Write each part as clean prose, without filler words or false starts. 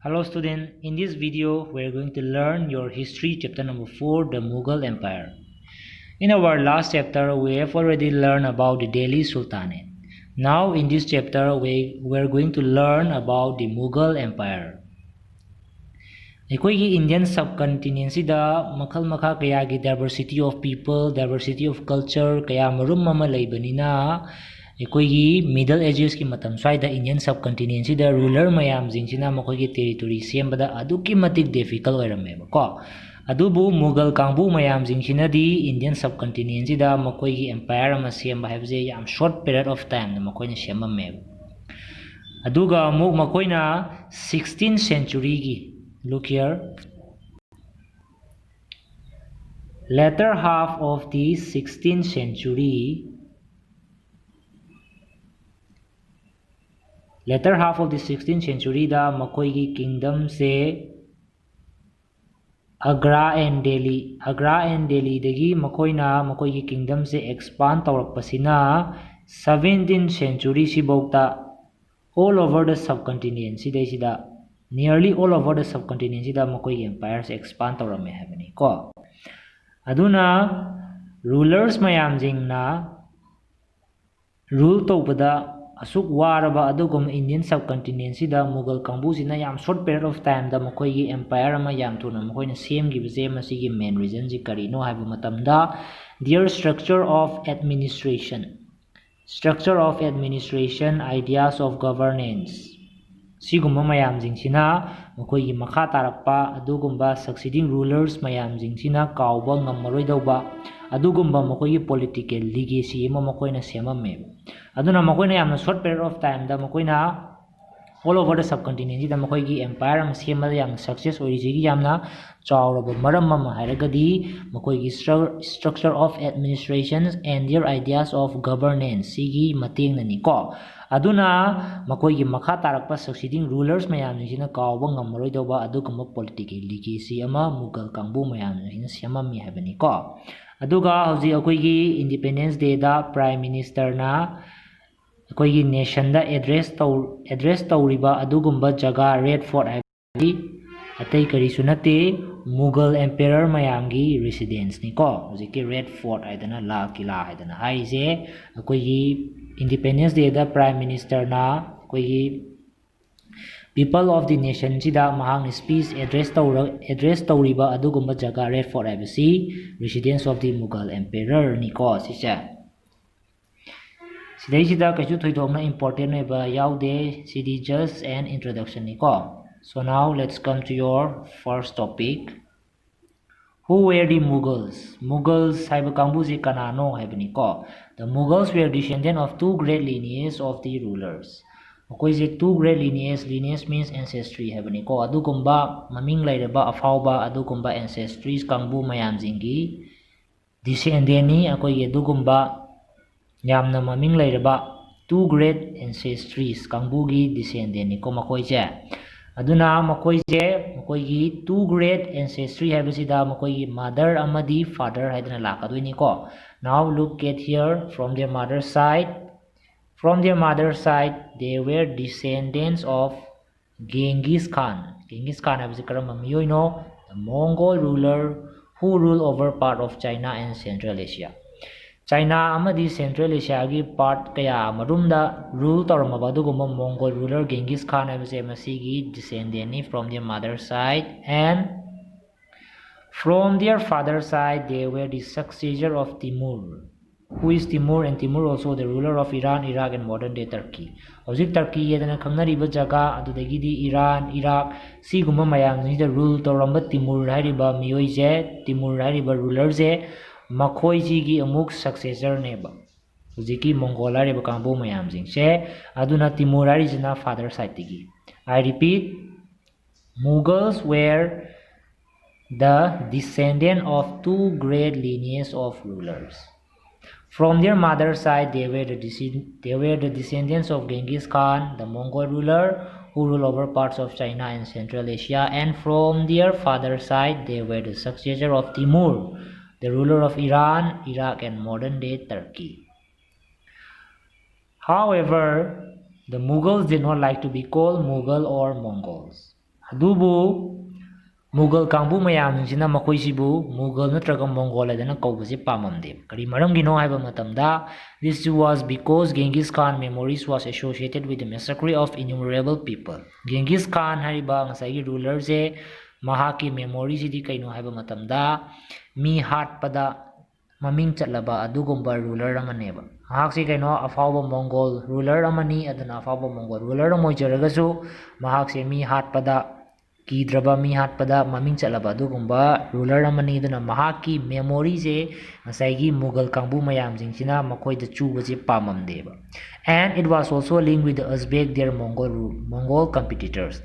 Hello student, in this video we are going to learn your history chapter number 4, the Mughal Empire. In our last chapter we have already learned about the Delhi Sultanate. Now in this chapter we are going to learn about the Mughal Empire. ꯑꯩꯈꯣꯏꯒꯤ Indian ꯁꯕꯀꯟꯇꯤꯅꯦꯟꯁꯤꯗ ꯃꯈꯜ ꯃꯈꯥ ꯀꯌꯥꯒꯤ diversity of people diversity of culture ꯀꯌꯥ ꯃꯔꯨꯝ ꯑꯃ ꯂꯩꯕꯅꯤꯅ ꯑꯩꯈꯣꯏꯒꯤ middle ꯑꯦꯖꯦꯁꯀꯤ ꯃꯇꯝ ꯁ꯭ꯋꯥꯏꯗ ꯏꯟꯗꯤꯌꯟ ꯁꯕꯀꯟꯇꯤꯅꯦꯟꯁꯤꯗ ꯔꯨꯂꯔ ꯃꯌꯥꯝꯁꯤꯡꯁꯤꯅ ꯃꯈꯣꯏꯒꯤ ꯇꯦꯔꯤꯇꯣꯔꯤ ꯁꯦꯝꯕꯗ ꯑꯗꯨꯛꯀꯤ ꯃꯇꯤꯛ ꯗꯤꯐꯤꯀꯜ ꯑꯣꯏꯔꯝꯃꯦꯕꯀꯣ ꯑꯗꯨꯕꯨ ꯃꯨꯒꯜ ꯀꯥꯡꯕꯨ ꯃꯌꯥꯝꯁꯤꯡꯁꯤꯅꯗꯤ ꯏꯟꯗꯤꯌꯟ ꯁꯕꯀꯟꯇꯤꯅꯦꯟꯁꯤꯗ ꯃꯈꯣꯏꯒꯤ ꯑꯦꯝꯄꯥꯌꯔ ꯑꯃ ꯁꯦꯝꯕ ꯍꯥꯏꯕꯁꯦ ꯌꯥꯝ ꯁꯣꯔꯠ ꯄꯤꯔꯤꯌꯗ ꯑꯣꯐ ꯇꯥꯏꯝꯗ ꯃꯈꯣꯏꯅ ꯁꯦꯝꯃꯝꯃꯦꯕ ꯑꯗꯨꯒ ꯑꯃꯨꯛ ꯃꯈꯣꯏꯅ 16th centuryꯒꯤ look here, latter half of the 16th century da makoigi kingdom se Agra and Delhi dagi makoina makoigi kingdom se expand taurakpasina 17th century sibokta all over the subcontinent sida nearly all over the subcontinent sida makoigi empires expand taurame habani ko aduna rulers mayam jingna rule tawbada asuk waraba adugum Indian subcontinent sida Mughal kangbu sina yam short period of time da makoigi empire ama yam thuna makoina semgibse masigi main reason ji karino haibu matamda their structure of administration ideas of governance sigumba mayam jingsina makoigi makha tarakpa adugumba succeeding rulers mayam jingsina kawba ngammaroi dauba adugumba makoigi political legacy ama makoina semamme aduna makoina yamna short period of time da makoina all over the subcontinent da makoigi empire am semada yam success origi yamna chawraba maram ama hairagadi makoigi structure of administration and their ideas of governance sigi matengna ni ko aduna makoigi makha tarakpa succeeding rulers mayam sina kawba ngammaroi dauba adugumba political legacy ama Mughal kangbu mayam sina semammi habani ko aduga hauji akoigi independence day da prime minister na akoigi nation da address tawriba adugumba jaga red fort habi atai kari sunate Mughal emperor mayamgi residence ni ko hauji ki red fort haidana la kila haidana haise akoigi independence day da prime minister na akoigi people of the nation sida mahang speech address tawriba adugumba jaga red fort habisi residence of the Mughal emperor ni ko sisa sidai sida kaisu thoidokna important ba yaude sidi just an introduction ni ko so now let's come to your first topic. Who were the Mughals haiba kangbu ji kanano haibani ko the Mughals were descendant of two great lineages of the rulers makoi je two great lineage means ancestry haibani ko adugumba maming lairaba afauba adugumba ancestries kangbu mayam jingi descendant ni akoi adugumba yamna maming lairaba two great ancestries kangbugi descendant ni ko makoi je aduna makoi gi two great ancestry habisida makoi gi mother amadi father haidana lakadoi ni ko now look at here from their mother side they were descendants of Genghis Khan habisi karamba miyoi no the Mongol ruler who ruled over part of China and Central Asia China amadi Central Asia gi part kaya marumda rule tawramaba adugumba Mongol ruler Genghis Khan habise masigi descendant ni from their mother side and from their father side they were the successor of Timur. Who is Timur? And Timur also the ruler of Iran, Iraq and modern day Turkey. Hojik Turkey yedana khangnariba jaga adudagidi Iran, Iraq sigumba mayam ni the rule tawramba Timur hairiba miyoi je Timur hairiba ruler je makhoi ji gi amuk successor neba hujiki Mongol hairiba kangbu mayam jing se aduna Timur harijina father side tigi I repeat Mughals were the descendant of two great lineages of rulers. From their mother side, they were the descendants of Genghis Khan, the Mongol ruler who ruled over parts of China and Central Asia, and from their father side, they were the successor of Timur, the ruler of Iran, Iraq, and modern day Turkey. However, the Mughals did not like to be called Mughal or Mongols. ꯑꯗꯨꯕꯨ ꯃꯨꯒꯜ ꯀꯥꯡꯕꯨ ꯃꯌꯥꯝꯁꯤꯡꯁꯤꯅ ꯃꯈꯣꯏꯁꯤꯕꯨ ꯃꯨꯒꯜ ꯅꯠꯇ꯭ꯔꯒ Mongol ꯍꯥꯏꯗꯅ ꯀꯧꯕꯁꯤ ꯄꯥꯝꯃꯝꯗꯦꯕ ꯀꯔꯤ ꯃꯔꯝꯒꯤꯅꯣ ꯍꯥꯏꯕ ꯃꯇꯝꯗ this was because Genghis Khan memories was associated with the massacre of innumerable people. Genghis Khan ꯍꯥꯏꯔꯤꯕ ꯉꯁꯥꯏꯒꯤ ꯔꯨꯂꯔꯁꯦ ꯃꯍꯥꯛꯀꯤ ꯃꯦꯃꯣꯔꯤꯁꯤꯗꯤ ꯀꯩꯅꯣ ꯍꯥꯏꯕ ꯃꯇꯝꯗ ꯃꯤ ꯍꯥꯠꯄꯗ ꯃꯃꯤꯡ ꯆꯠꯂꯕ ꯑꯗꯨꯒꯨꯝꯕ ꯔꯨꯂꯔ ꯑꯃꯅꯦꯕ ꯃꯍꯥꯛꯁꯤ ꯀꯩꯅꯣ ꯑꯐꯥꯎꯕ ꯃꯣꯡꯒꯣꯜ ꯔꯨꯂꯔ ꯑꯃꯅꯤ ꯑꯗꯨꯅ ꯑꯐꯥꯎꯕ ꯃꯣꯡꯒꯣꯜ ꯔꯨꯂꯔ ꯑꯃ ꯑꯣꯏꯖꯔꯒꯁꯨ ꯃꯍꯥꯛꯁꯦ ꯃꯤ ꯍꯥꯠꯄꯗ ꯀꯤꯗ꯭ꯔꯕ ꯃꯤ ꯍꯥꯠꯄꯗ ꯃꯃꯤꯡ ꯆꯠꯂꯕ ꯑꯗꯨꯒꯨꯝꯕ ꯔꯨꯂꯔ ꯑꯃꯅꯤ ꯑꯗꯨꯅ ꯃꯍꯥꯛꯀꯤ ꯃꯦꯃꯣꯔꯤꯁꯦ ꯉꯁꯥꯏꯒꯤ ꯃꯨꯒꯜ ꯀꯥꯡꯕꯨ ꯃꯌꯥꯝꯁꯤꯡꯁꯤꯅ ꯃꯈꯣꯏꯗ ꯆꯨꯕꯁꯦ ꯄꯥꯝꯃꯝꯗꯦꯕ and it was also linked with the Uzbek their Mongol competitors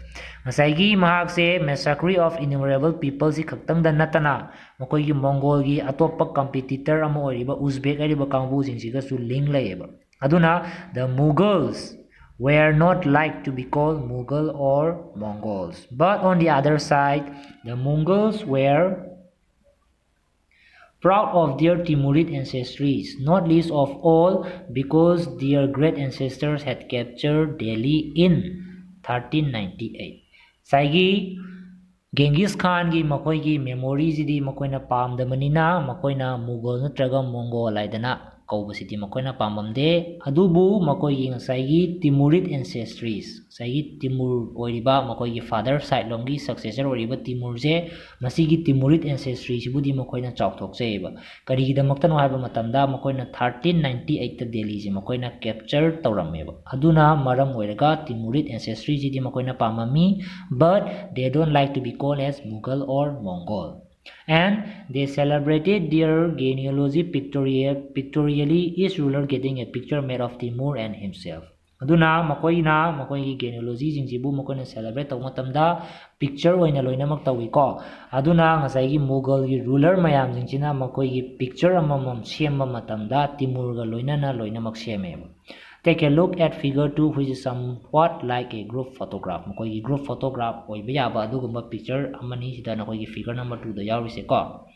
ꯉꯁꯥꯏꯒꯤ ꯃꯍꯥꯛꯁꯦ massacre of innumerable people ꯁꯤ ꯈꯛꯇꯪꯗ ꯅꯠꯇꯅ ꯃꯈꯣꯏꯒꯤ ꯃꯣꯡꯒꯣꯜꯒꯤ ꯑꯇꯣꯞꯄ ꯀꯝꯄꯤꯇꯤꯇꯔ ꯑꯃ ꯑꯣꯏꯔꯤꯕ ꯎꯖꯕꯦꯛ ꯍꯥꯏꯔꯤꯕ ꯀꯥꯡꯕꯨꯁꯤꯡꯁꯤꯒꯁꯨ ꯂꯤꯡ ꯂꯩꯌꯦꯕ ꯑꯗꯨꯅ the Mughals were not like to be called Mughal or Mongols but on the other side the Mongols were proud of their Timurid ancestries, not least of all because their great ancestors had captured Delhi in 1398. Saigi Genghis Khanꯒꯤ ꯃꯈꯣꯏꯒꯤ ꯃꯦꯃꯣꯔꯤꯁꯤꯗꯤ ꯃꯈꯣꯏꯅ ꯄꯥꯝꯗꯕꯅꯤꯅ ꯃꯈꯣꯏꯅ ꯃꯨꯒꯜ ꯅꯠꯇ꯭ꯔꯒ Mongol ꯍꯥꯏꯗꯅ ꯀꯧꯕꯁꯤꯗꯤ ꯃꯈꯣꯏꯅ ꯄꯥꯝꯃꯝꯗꯦ ꯑꯗꯨꯕꯨ ꯃꯈꯣꯏꯒꯤ ꯉꯁꯥꯏꯒꯤ ꯇꯤꯃꯨꯔꯤꯠ ꯑꯦꯟꯁꯦꯁꯇ꯭ꯔꯤꯁ ꯉꯁꯥꯏꯒꯤ ꯇꯤꯃꯨꯔ ꯑꯣꯏꯔꯤꯕ ꯃꯈꯣꯏꯒꯤ ꯐꯥꯗꯔ ꯁꯥꯏꯠ ꯂꯣꯝꯒꯤ ꯁꯛꯁꯦꯁꯔ ꯑꯣꯏꯔꯤꯕ ꯇꯤꯃꯨꯔꯁꯦ ꯃꯁꯤꯒꯤ ꯇꯤꯃꯨꯔꯤꯠ ꯑꯦꯟꯁꯦꯁꯇ꯭ꯔꯤꯁꯤꯕꯨꯗꯤ ꯃꯈꯣꯏꯅ ꯆꯥꯎꯊꯣꯛꯆꯩꯌꯦꯕ ꯀꯔꯤꯒꯤꯗꯃꯛꯇꯅꯣ ꯍꯥꯏꯕ ꯃꯇꯝꯗ ꯃꯈꯣꯏꯅ 1398ꯇ ꯗꯦꯜꯂꯤꯁꯦ ꯃꯈꯣꯏꯅ ꯀꯦꯞꯆꯔ ꯇꯧꯔꯝꯃꯦꯕ ꯑꯗꯨꯅ ꯃꯔꯝ ꯑꯣꯏꯔꯒ ꯇꯤꯃꯨꯔꯤꯠ ꯑꯦꯟꯁꯦꯁꯇ꯭ꯔꯤꯁꯤꯗꯤ ꯃꯈꯣꯏꯅ ꯄꯥꯝꯃꯝꯃꯤ but they don't like to be called as Mughal or Mongol and they celebrated their genealogy pictorially each ruler getting a picture made of Timur and himself aduna makoigi genealogy jingsibu makoina celebrate tau matamda picture oina loinamak tawi ko aduna ngasaigi Mughal gi ruler mayam jingchina makoigi picture amamam semba matamda Timur ga loinana loinamak seme Take a look at figure 2 which is somewhat like a group photograph. Makoigi group photograph oiba yaba adugumba picture amani sida nakoigi figure number 2 da yawrise ko.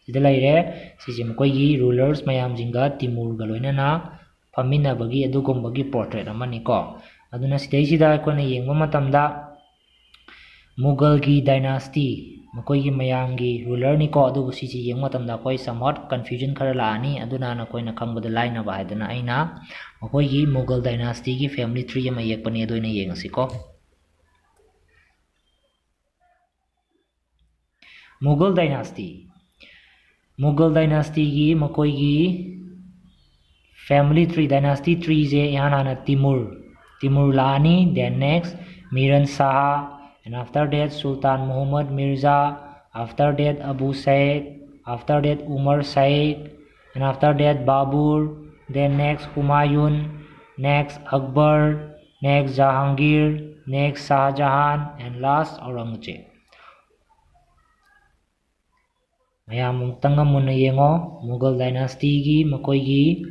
Sida laire sisi makoigi rulers mayam jinga Timur ga loinana faminabagi adugumbagi portrait amani ko. Aduna sidai sida aikoina yengba matamda Mughal gi dynasty makoigi mayamgi ruler ni ko adubu sisi yengba matamda koi somewhat confusion khara laani aduna nakoina khangbada laina ba haidana aina makoigi Mughal dynasty gi family tree ama yekpani adoina yengasi ko Mughal dynasty gi makoigi family tree dynasty tree je yana Timur laani then next Miran Shah and after that Sultan Muhammad Mirza after that Abu Said after that Umar Said and after that Babur then next Humayun next Akbar next Jahangir next Shah Jahan and last Aurangzeb mayam mungtanga muna yengo Mughal dynasty gi makoigi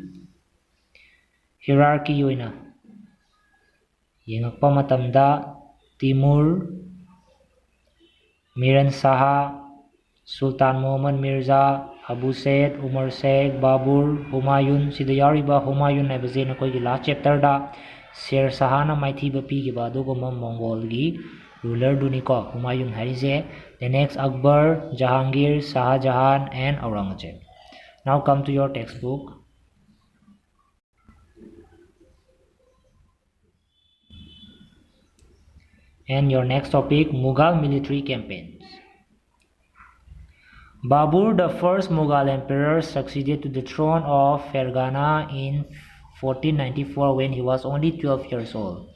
hierarchy oina yengakpa matamda Timur Miran Shah Sultan Muhammad Mirza Abu Said Umar Said Babur Humayun sida yariba Humayun haibase nakoigi last chapter da Sher Shah na maithiba pigiba aduguma Mongol gi ruler duni ko Humayun harise the next Akbar Jahangir Shah Jahan and Aurangzeb now come to your textbook and your next topic Mughal military campaigns Babur, the first Mughal emperor, succeeded to the throne of Fergana in 1494 when he was only 12 years old.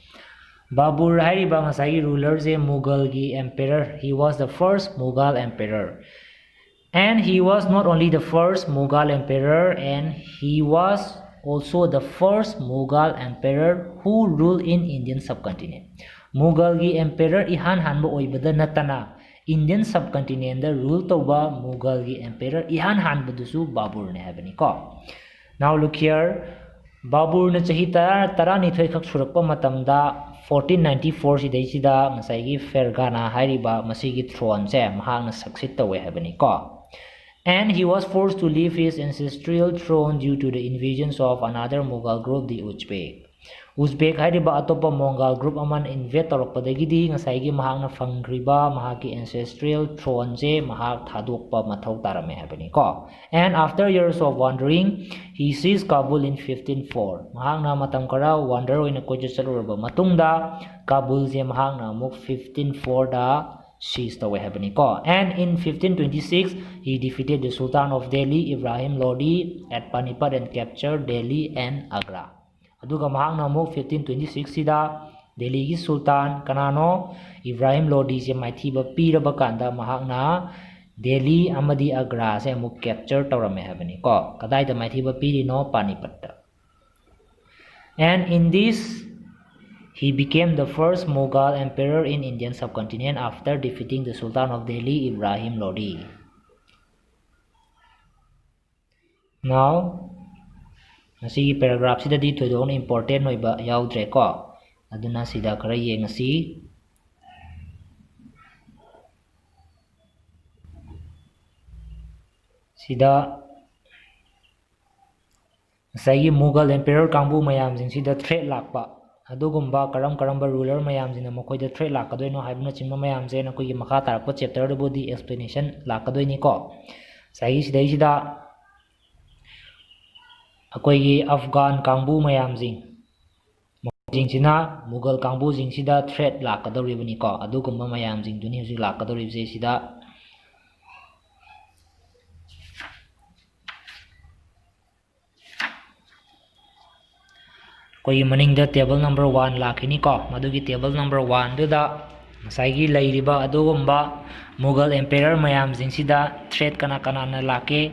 Babur hariba ngasai ruler je Mughal gi emperor. He was the first Mughal emperor. And he was not only the first Mughal emperor and he was also the first Mughal emperor who ruled in Indian subcontinent. Mughal gi emperor ihan hanba oibada natana Indian subcontinent da rule tauba Mughal gi emperor ihan hanbadusu Babur ne habani ko now look here Babur na chahi tara ni thoi khak surakpa matamda 1494 sidai sida ngasai gi Fergana hairiba masigi throne se mahakna succeed tawe habani ko and he was forced to leave his ancestral throne due to the invasions of another Mughal group the Uzbek Uzbek hariba atopa Mongol group aman invade tawrakpadagidi ngasaigi mahakna fangriba mahaki ancestral throne je mahak thadokpa mathau tarame habani ko. And after years of wandering, he seized Kabul in 1504. Mahakna matam kara wander oina koicha chaluraba matungda Kabul je mahakna amuk 1504 da seize tawe habani ko. And in 1526, he defeated the Sultan of Delhi, Ibrahim Lodi, at Panipat and captured Delhi and Agra. Aduga mahakna amuk 1526 sida Delhi gi Sultan kanano Ibrahim Lodi je maithiba piraba kanda mahakna Delhi amadi Agra se amuk capture tawrame habani ko. Kadai da maithiba pirino Panipat. And in this he became the first Mughal emperor in Indian subcontinent after defeating the Sultan of Delhi, Ibrahim Lodi. Now, ngasi paragraph sida di thoidon important oiba yaudre ko. Aduna sida khara yengasi. Sida ngasi Mughal emperor kangbu mayam jing sida threat lakpa. Adugumba karamba ruler mayam jina makoida threat lakadoino haibna chimma mayam je na koi makha tarakpa chapter de body explanation lakadoini ko. Sai sidai sida akoi Afghan kangbu mayam jing sina Mughal kangbu jing sida threat lakadoribani ko. Adugumba mayam jing duni husi lakadorib je sida koi maning da table number 1 lakini ko. Madugi table number 1 da saigi lairiba adugumba Mughal emperor mayam jing sida threat kana na lake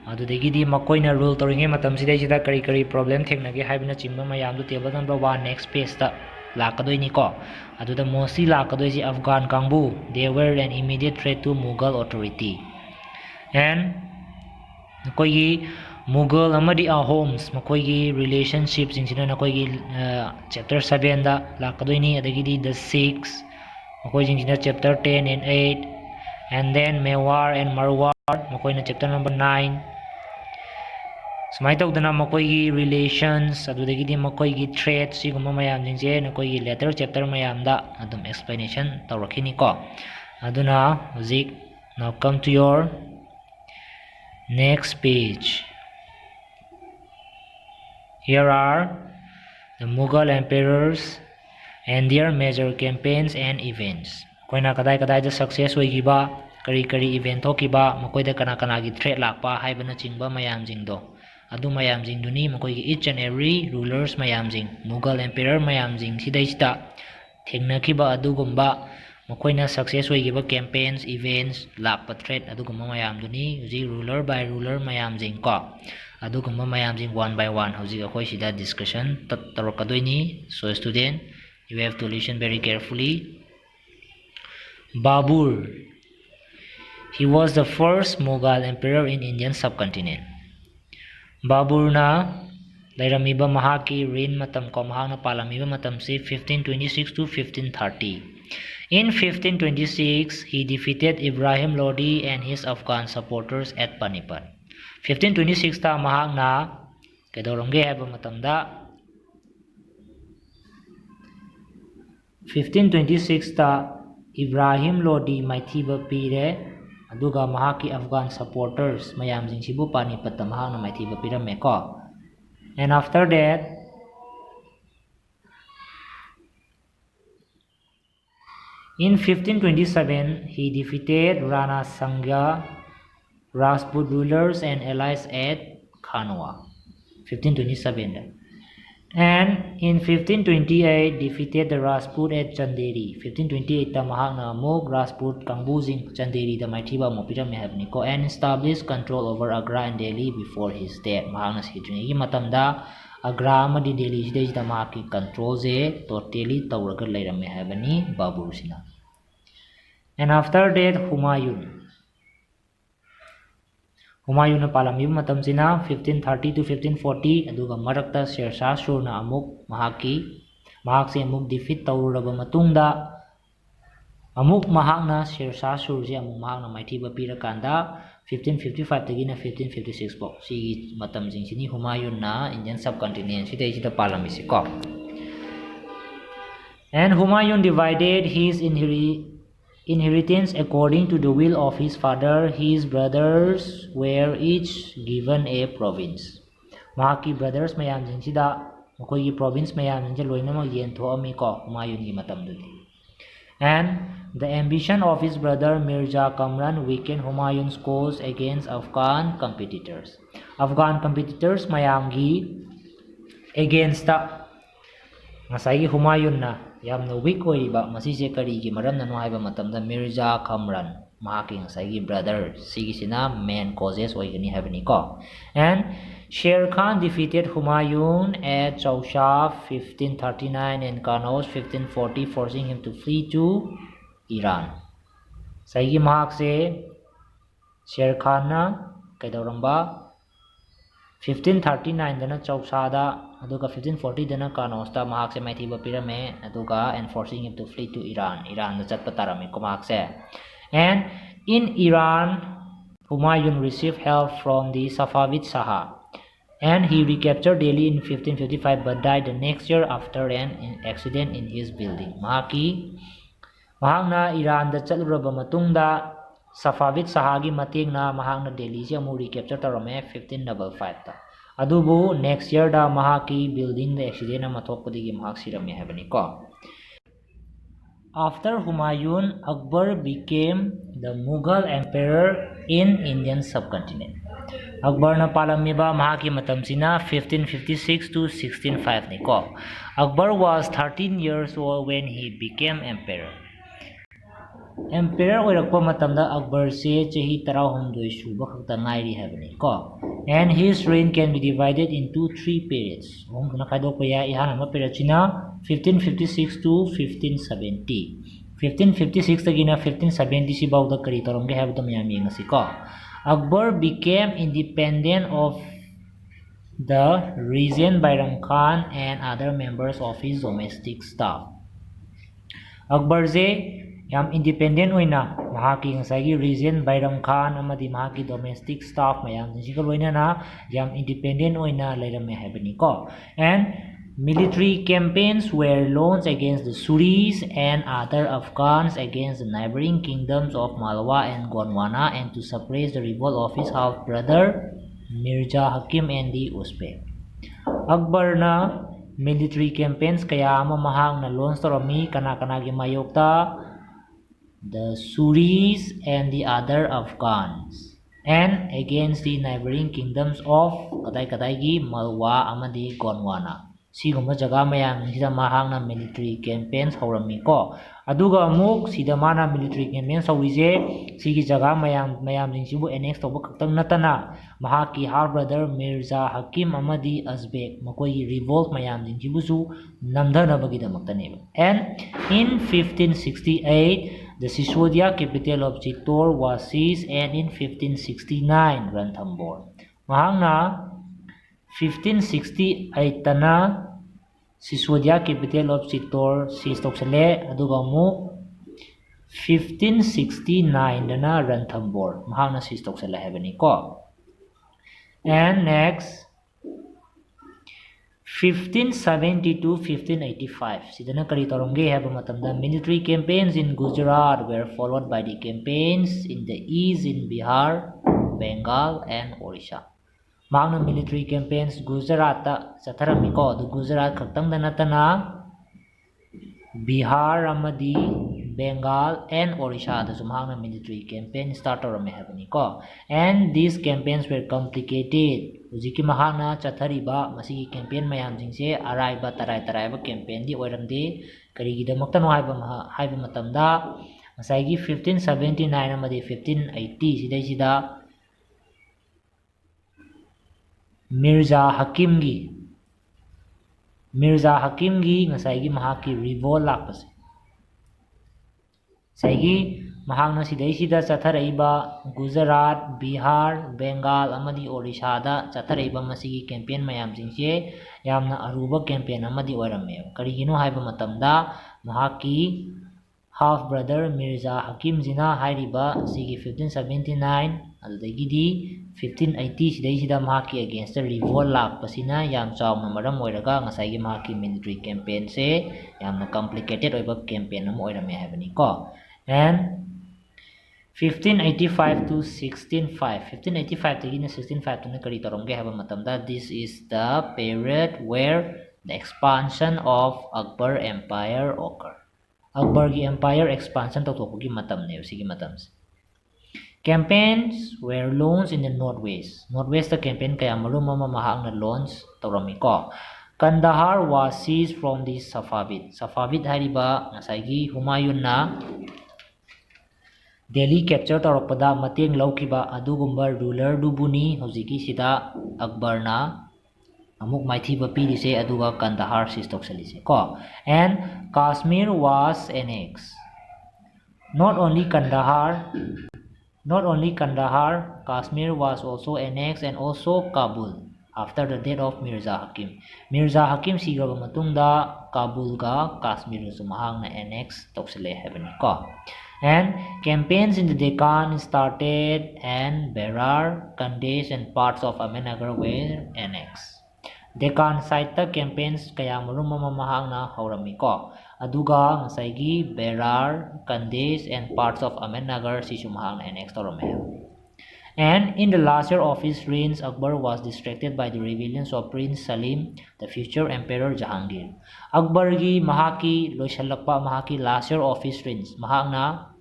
adudagi di makoina rule toringe matam sida sida kari problem theknage haibna chimba mayam du table number 1 next page ta lakadoi ni ko. Aduda mostly lakadoi si Afghan kangbu. They were an immediate threat to Mughal authority. And koi Mughal amadi Ahoms makoigi relationship jingsina nakoigi chapter 7 da lakadoini adagidi the 6 makoi jingsina chapter 10 and 8, and then Mewar and Marwar makoina chapter number 9. Sumai tawdana makoigi relations adudagidi makoigi threats siguma mayam jingse nakoigi letter chapter mayam da adum explanation tawrakhini ko. Aduna hozik now come to your next page. Here are the Mughal emperors and their major campaigns and events. Koina kadai da success oigiba kari event thokiba makoida kana gi threat lakpa haibana chingba mayam jingdo. Adu mayam jing duni makoigi each and every rulers mayam jing Mughal emperor mayam jing sidai sida thengnakiba adugumba makoina success oigiba campaigns events lakpa threat adugumba mayam duni uji ruler by ruler mayam jing ko. Adugumba mayam jing one by one hojik akoi sida discussion tarakadoini. So student, you have to listen very carefully. Babur, he was the first Mughal emperor in Indian subcontinent. Babur na lairamiba mahaki reign matam ko mahakna palamiba matam se 1526 to 1530. In 1526, he defeated Ibrahim Lodi and his Afghan supporters at Panipat. 1526 ta mahakna kaidorongge haiba matamda 1526 ta Ibrahim Lodi maithiba pire aduga mahaki Afghan supporters mayam jingsibu Panipat ta mahakna maithiba pirame ko. And after that in 1527 he defeated Rana Sangha Rajput rulers and allies at Khanwa. 1527. And in 1528 defeated the Rajput at Chanderi. 1528 ta mahakna amuk Rajput kangbu jing Chanderi da maithiba mo pirame habni ko and established control over Agra and Delhi before his death. Mahakna sidrigi matamda Agra amadi Delhi sidai da mahaki control je totally tawraga lairame habani Babur sina. And after that Humayun na palamiba matam sina 1530 to 1540 aduga marakta Sher Shah Sur na amuk mahakse amuk defeat tawraba matungda amuk mahakna Sher Shah Sur je amuk mahakna maithiba pirakanda 1555 tagina 1556 po si matam jing sini Humayun na Indian subcontinent sidai sida palamisi ko. And Humayun divided his inheritance according to the will of his father. His brothers were each given a province. Mahaki brothers mayamsingsida makoigi province mayamsingse loinamak yenthoami ko Humayungi matamdudi. And the ambition of his brother Mirza Kamran weakened Humayun's cause against Afghan competitors. Afghan competitors mayamgi against ngasai Humayun na yamna weak oiriba masise karigi maramnano haiba matamda Mirza Kamran mahaki ngasai brother sigisina main causes oigani haibani ko. And Sher Khan defeated Humayun at Chausha 1539 and Kanauj 1540, forcing him to flee to Iran. Saigi mahak se Sher Khan na kaidoramba 1539 dana Chausha da aduga 1540 dana Kanauj da mahak se maithiba pirame aduga and forcing him to flee to Iran. Iran da chatpa tarami ko mahak se. And in Iran Humayun received help from the Safavid Shah, and he recaptured Delhi in 1555 but died the next year after an accident in his building. Mahakna Iran da chatluraba matungda Safavid Shahagi matengna mahakna Delhi se amu recapture tarame 1555 ta. Adubu next year da mahaki building the accident ama thokpadigi mahak sirame haibani ko. After Humayun, Akbar became the Mughal emperor in Indian subcontinent. Akbar na palamiba mahaki matamsina 1556 to 1605 ni ko. Akbar was 13 years old when he became emperor. Emperor oirakpa matamda Akbar se chahi 13 suba khakta ngairi haibani ko. And his reign can be divided into 3 periods. Kana khaidokpa ya ihan ama period china 1556 to 1570. 1556 tagina 1570 si bawda kari toromge habda mayam yengasi ko. Akbar became independent of the regent Bairam Khan and other members of his domestic staff. Akbar je yam independent oina mahaki ngasagi regent Bairam Khan amadi mahaki domestic staff mayam jinsiga loina na yam independent oina lairame haibani ko. And military campaigns were launched against the Suris and other Afghans against the neighboring kingdoms of Malwa and Gondwana and to suppress the revolt of his half-brother Mirza Hakim and the Uzbek. Akbar na military campaigns kaya ama mahang na launch tarami kana-kanagi mayokta the Suris and the other Afghans and against the neighboring kingdoms of kadai-kadaigi Malwa amadi Gondwana. Siguma jaga mayam sida mahangna military campaigns haurammi ko. Aduga amuk sida mana military campaigns haurise sigi jaga mayam jingsibu annex toba kaktang natana mahaki half brother Mirza Hakim amadi Uzbek makoi revolt mayam jingsibu su namdana bagidamakta. And in 1568 the Siswadia capital of Chittor was seized, and in 1569 Ranthambore. Mahangna 1568 tana Siswadia capital of Chittor seized toksale aduga mu 1569 dana Ranthambore mahangna seized toksale haibani ko. And next 1570 to 1585 sidana kari toromge haba matamda military campaigns in Gujarat were followed by the campaigns in the east in Bihar, Bengal and Orissa. Mahangna military campaigns Gujarat ta satharami ko. The Gujarat khaktang da natana Bihar amadi Bengal and Orissa da mahangna military campaign start torame habani ko. And these campaigns were complicated. Hujiki mahangna chathariba masigi campaign mayam jingse araiba tarai ba campaign di oiramde karigidamukta no haiba matamda masaigi 1579 amadi 1580 sida Mirza Hakimgi ngasai mahaki revolt lakpase saigi mahangna sida chatharaiba Gujarat, Bihar, Bengal amadi Orissa da chatharaiba masigi campaign mayam jingse yamna aruba campaign amadi oirame karigino haiba matamda mahaki half brother Mirza Hakim jina hairiba sigi 1579 adudagidi 1580 ꯁꯤꯗꯩꯁꯤꯗ ꯃꯍꯥꯛꯀꯤ against ꯔꯤꯚꯣꯜ ꯂꯥꯛꯄꯁꯤꯅ ꯌꯥꯝ ꯆꯥꯎꯅ ꯃꯔꯝ ꯑꯣꯏꯔꯒ ꯉꯁꯥꯏꯒꯤ ꯃꯍꯥꯛꯀꯤ military ꯀꯦꯝꯄꯦꯟꯁꯦ ꯌꯥꯝꯅ complicated ꯑꯣꯏꯕ ꯀꯦꯝꯄꯦꯟ ꯑꯃ ꯑꯣꯏꯔꯝꯃꯦ ꯍꯥꯏꯕꯅꯤꯀꯣ ꯑꯦꯟ 1585 to 1605 1585 ꯇꯒꯤꯅ 1605 ꯇꯨꯅ ꯀꯔꯤ ꯇꯧꯔꯝꯒꯦ ꯍꯥꯏꯕ ꯃꯇꯝꯗ this is the period where the expansion of Akbar Empire occurred. ꯑꯛꯕꯔꯒꯤ ꯑꯦꯝꯄꯥꯌꯔ ꯑꯦꯛꯁꯄꯥꯟꯁꯟ ꯇꯧꯊꯣꯛꯄꯒꯤ ꯃꯇꯝꯅꯦꯕ ꯁꯤꯒꯤ ꯃꯇꯝꯁꯦ. Campaigns were launched in the northwest. Northwestꯗ campaign kaya marum ama mahakna launch tawramiko. Kandahar was seized from the Safavid. Safavid hariba ngasaygi Humayun na Delhi capture tawrakpada mateng lawkiba adugumba ruler dubuni hojiki sida Akbar na amuk maithiba pirise aduga Kandahar seize tawsalise ko. And Kashmir was annexed. Not only Kandahar, Kashmir was also annexed and also Kabul after the death of Mirza Hakim. Mirza Hakim sigraba matungda Kabul ga Kashmir su mahangna annex tawsile habani ko. And campaigns in the Deccan started and Berar, Khandesh and parts of Ahmednagar were annexed. Deccan side ta campaigns kaya marum ama mahangna hawrami ko. Aduga ngasaygi Berar, Khandesh and parts of Ahmednagar sisu mahangna annex tawrame. And in the last year of his reign, Akbar was distracted by the rebellions of Prince Salim, the future Emperor Jahangir. Akbar gi mahaki loisalakpa mahaki last year of his reign mahangna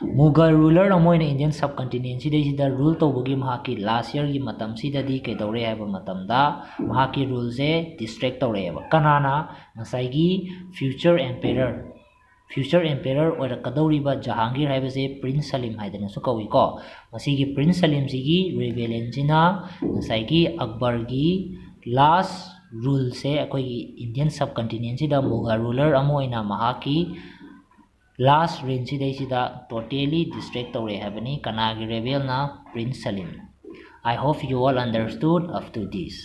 Mughal ruler amoy na Indian subcontinent sida rule tawbagi mahaki last year gi matam sidadi kaidawre haiba matamda mahaki rule se distract tawreba kanana ngasaygi future emperor oirakadawriba Jahangir haibase Prince Salim haidana su kawi ko masigi Prince Salim sigi rebellion sina ngasaygi Akbar gi last rule se akoigi Indian subcontinent sida Mughal ruler amoy na mahaki last reign sida totally distract tawre habani kanagi rebel na Prince Salim. I hope you all understood up to this.